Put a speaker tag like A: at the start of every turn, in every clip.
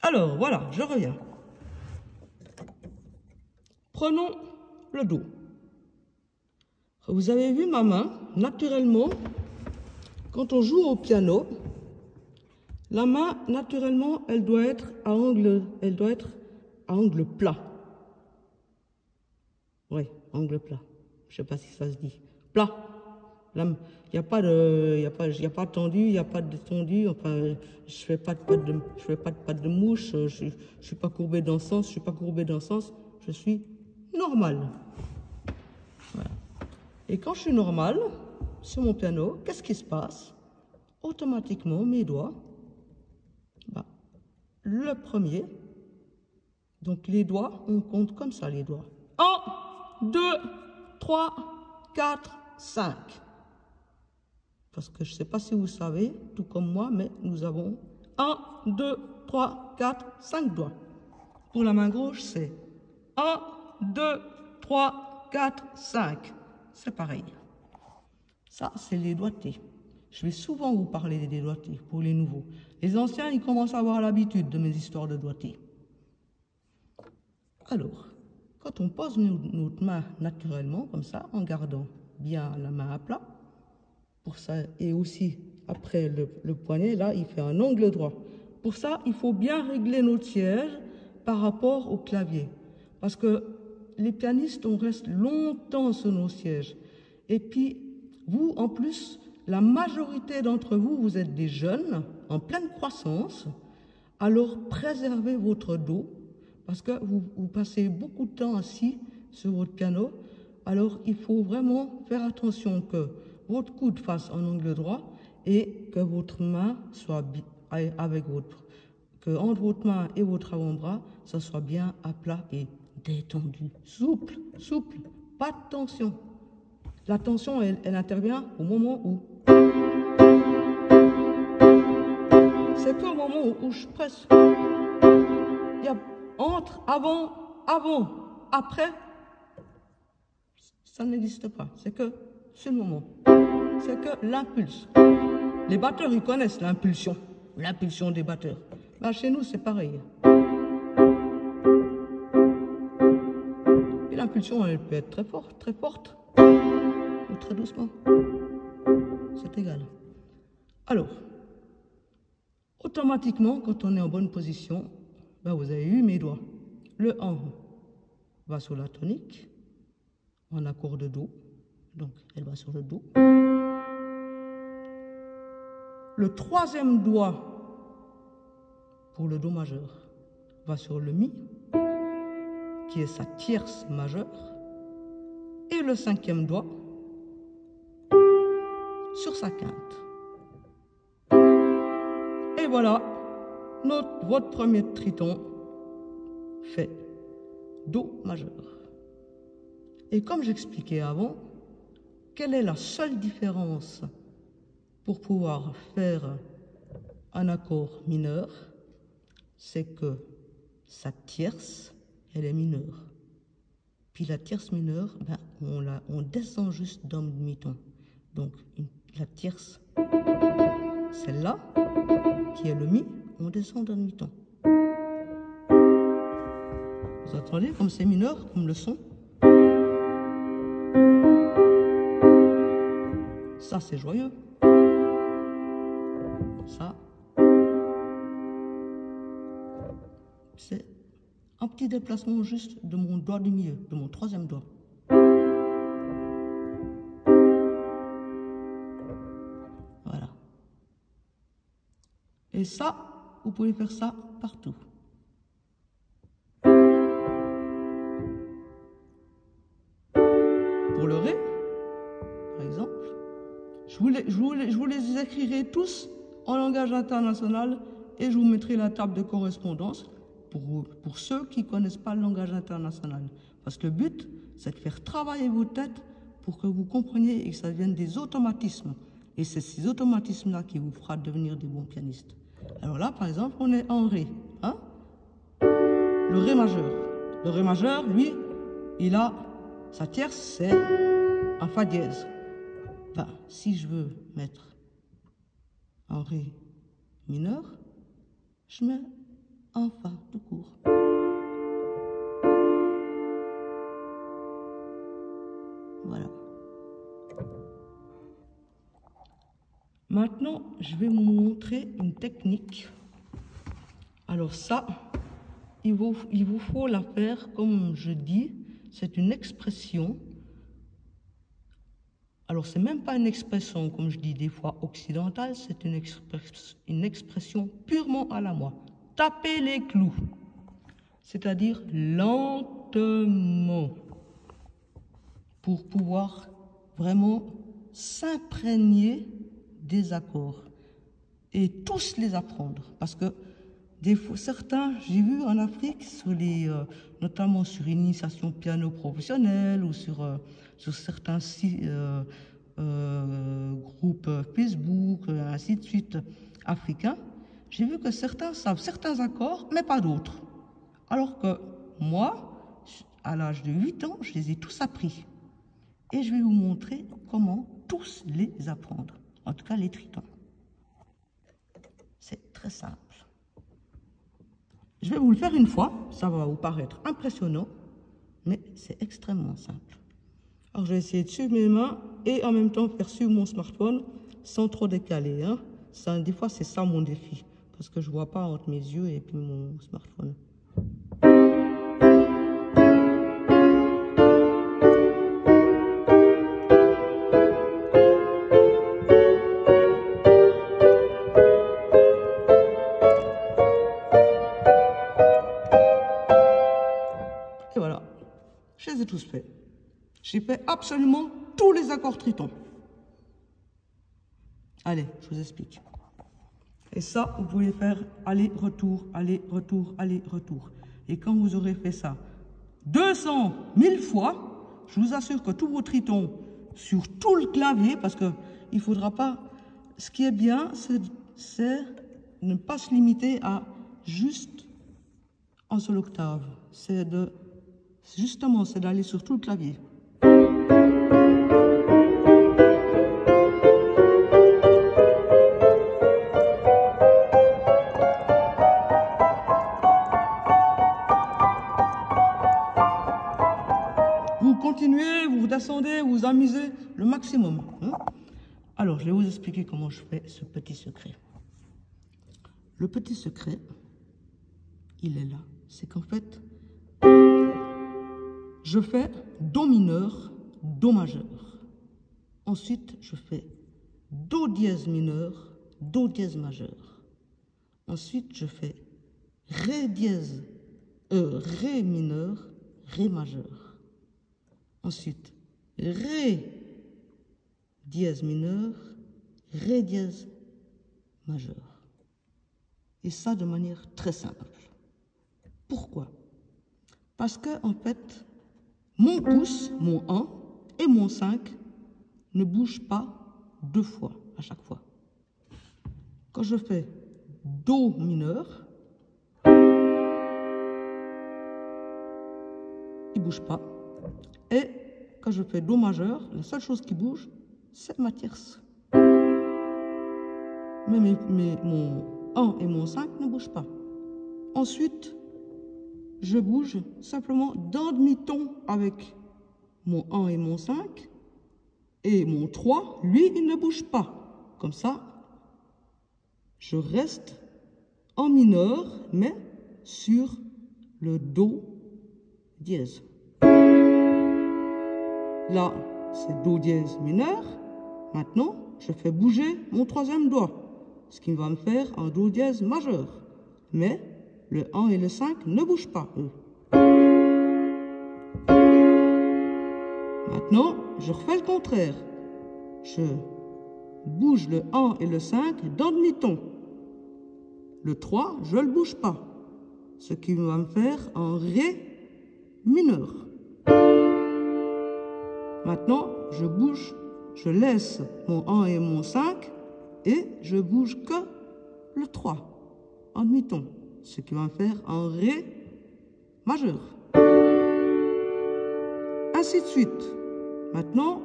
A: Alors, voilà, je reviens. Prenons le Do. Vous avez vu ma main, naturellement, quand on joue au piano, la main, naturellement, elle doit être à angle plat. Oui, angle plat. Je ne sais pas si ça se dit. Plat. Il n'y a pas tendu, il n'y a pas de détendu. Enfin, je fais pas de patte de mouche. Je suis pas courbé dans ce sens. Je suis pas courbé dans ce sens. Je suis normal. Voilà. Et quand je suis normal sur mon piano, qu'est-ce qui se passe? Automatiquement, mes doigts, le premier. Donc les doigts, on compte comme ça les doigts. 1, 2, 3, 4, 5. Parce que je ne sais pas si vous savez, tout comme moi, mais nous avons 1, 2, 3, 4, 5 doigts. Pour la main gauche, c'est 1, 2, 3, 4, 5. C'est pareil. Ça, c'est les doigtés. Je vais souvent vous parler des doigtés pour les nouveaux. Les anciens, ils commencent à avoir l'habitude de mes histoires de doigtés. Alors, quand on pose notre main naturellement, comme ça, en gardant bien la main à plat, pour ça, et aussi après le poignet, là, il fait un angle droit. Pour ça, il faut bien régler notre siège par rapport au clavier. Parce que les pianistes, on reste longtemps sur nos sièges. Et puis, vous, en plus, la majorité d'entre vous, vous êtes des jeunes, en pleine croissance. Alors, préservez votre dos, parce que vous passez beaucoup de temps assis sur votre piano. Alors, il faut vraiment faire attention que votre coude fasse un angle droit et que votre main soit que entre votre main et votre avant-bras, ça soit bien à plat et détendu. Souple, souple, pas de tension. La tension, elle intervient au moment où... C'est qu'au moment où je presse. Il y a entre, avant, après, ça n'existe pas. C'est que c'est le moment. C'est que l'impulse. Les batteurs, ils connaissent l'impulsion des batteurs. Ben, chez nous, c'est pareil. Et l'impulsion, elle peut être très forte, ou très doucement. C'est égal. Alors, automatiquement, quand on est en bonne position, ben, vous avez eu mes doigts. Le 1 va sur la tonique, en accord de Do. Donc, elle va sur le Do. Le troisième doigt, pour le Do majeur, va sur le Mi, qui est sa tierce majeure. Et le cinquième doigt, sur sa quinte. Et voilà, votre premier triton fait Do majeur. Et comme j'expliquais avant, quelle est la seule différence pour pouvoir faire un accord mineur? C'est que sa tierce, elle est mineure. Puis la tierce mineure, ben, on descend juste d'un demi-ton. Donc la tierce, celle-là, qui est le Mi, on descend d'un demi-ton. Vous entendez comme c'est mineur, comme le son? Ça, c'est joyeux. Ça, c'est un petit déplacement juste de mon doigt du milieu, de mon troisième doigt. Voilà. Et ça, vous pouvez faire ça partout. Pour le Ré, par exemple, je vous les écrirai tous en langage international et je vous mettrai la table de correspondance pour ceux qui ne connaissent pas le langage international. Parce que le but, c'est de faire travailler vos têtes pour que vous compreniez et que ça devienne des automatismes. Et c'est ces automatismes-là qui vous fera devenir des bons pianistes. Alors là, par exemple, on est en Ré. Hein? Le Ré majeur. Le Ré majeur, lui, il a sa tierce, c'est un Fa dièse. Enfin, si je veux mettre un Ré mineur, je mets en fa tout court. Voilà. Maintenant, je vais vous montrer une technique. Alors ça, il vous faut la faire comme je dis, c'est une expression. Alors, c'est même pas une expression, comme je dis des fois, occidentale, c'est une expression purement à la moi. Taper les clous, c'est-à-dire lentement, pour pouvoir vraiment s'imprégner des accords et tous les apprendre. Parce que des fois, certains, j'ai vu en Afrique, notamment sur initiation piano professionnelle ou sur certains groupes Facebook, ainsi de suite, africains, j'ai vu que certains savent certains accords, mais pas d'autres. Alors que moi, à l'âge de 8 ans, je les ai tous appris. Et je vais vous montrer comment tous les apprendre, en tout cas les tritons. C'est très simple. Je vais vous le faire une fois, ça va vous paraître impressionnant, mais c'est extrêmement simple. Alors, je vais essayer de suivre mes mains et en même temps faire suivre mon smartphone sans trop décaler. Hein. Des fois, c'est ça mon défi, parce que je ne vois pas entre mes yeux et puis mon smartphone. Et voilà, je les ai tous faits. J'ai fait absolument tous les accords tritons. Allez, je vous explique. Et ça, vous pouvez faire aller-retour, aller-retour, aller-retour. Et quand vous aurez fait ça 200 000 fois, je vous assure que tous vos tritons sur tout le clavier, parce qu'il ne faudra pas... Ce qui est bien, c'est ne pas se limiter à juste un seul octave. Justement, c'est d'aller sur tout le clavier. Vous continuez, vous descendez, vous vous amusez le maximum. Hein? Alors, je vais vous expliquer comment je fais ce petit secret. Le petit secret, il est là. C'est qu'en fait, je fais Do mineur, Do majeur. Ensuite, je fais Do dièse mineur, Do dièse majeur. Ensuite, je fais Ré dièse, Ré mineur, Ré majeur. Ensuite, Ré dièse mineur, Ré dièse majeur. Et ça de manière très simple. Pourquoi? Parce que, en fait, mon pouce, mon 1 et mon 5 ne bougent pas 2 fois à chaque fois. Quand je fais Do mineur, il ne bouge pas. Et quand je fais Do majeur, la seule chose qui bouge, c'est ma tierce. Mais mon 1 et mon 5 ne bougent pas. Ensuite, je bouge simplement d'un demi-ton avec mon 1 et mon 5. Et mon 3, lui, il ne bouge pas. Comme ça, je reste en mineur, mais sur le Do dièse. Là, c'est Do dièse mineur. Maintenant, je fais bouger mon troisième doigt, ce qui va me faire un Do dièse majeur. Mais le 1 et le 5 ne bougent pas, eux. Maintenant, je refais le contraire. Je bouge le 1 et le 5 d'un demi-ton. Le 3, je ne le bouge pas, ce qui va me faire un Ré mineur. Maintenant, je laisse mon 1 et mon 5 et je bouge que le 3 en demi-ton, ce qui va me faire un Ré majeur. Ainsi de suite. Maintenant,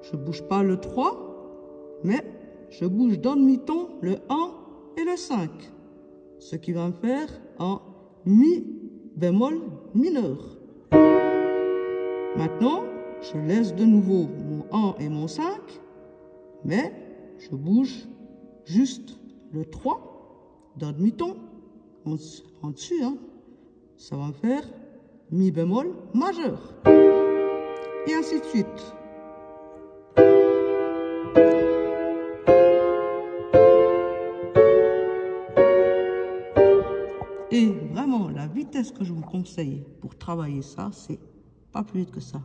A: je ne bouge pas le 3, mais je bouge d'un demi-ton le 1 et le 5. ce qui va me faire en mi bémol mineur. Maintenant, je laisse de nouveau mon 1 et mon 5, mais je bouge juste le 3 d'un demi-ton en dessus. Hein. Ça va me faire mi bémol majeur. Et ainsi de suite. Et vraiment, la vitesse que je vous conseille pour travailler ça, c'est pas plus vite que ça.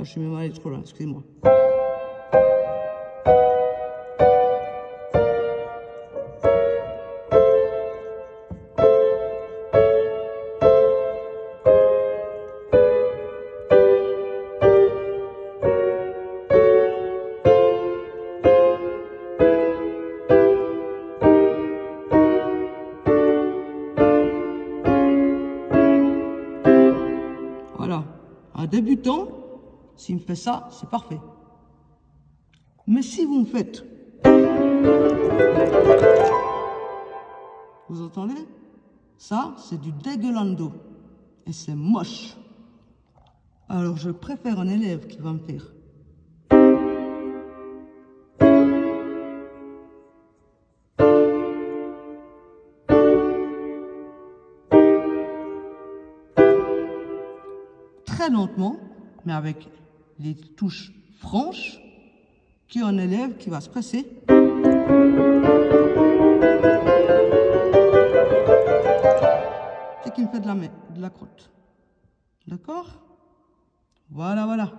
A: Je suis même allé trop loin, excusez-moi. Voilà, un débutant, s'il me fait ça, c'est parfait. Mais si vous me faites... Vous entendez? Ça, c'est du dégueulando. Et c'est moche. Alors, je préfère un élève qui va me faire... très lentement, mais avec les touches franches, qui est un élève qui va se presser. Et qui me fait de la crotte. D'accord? Voilà, voilà.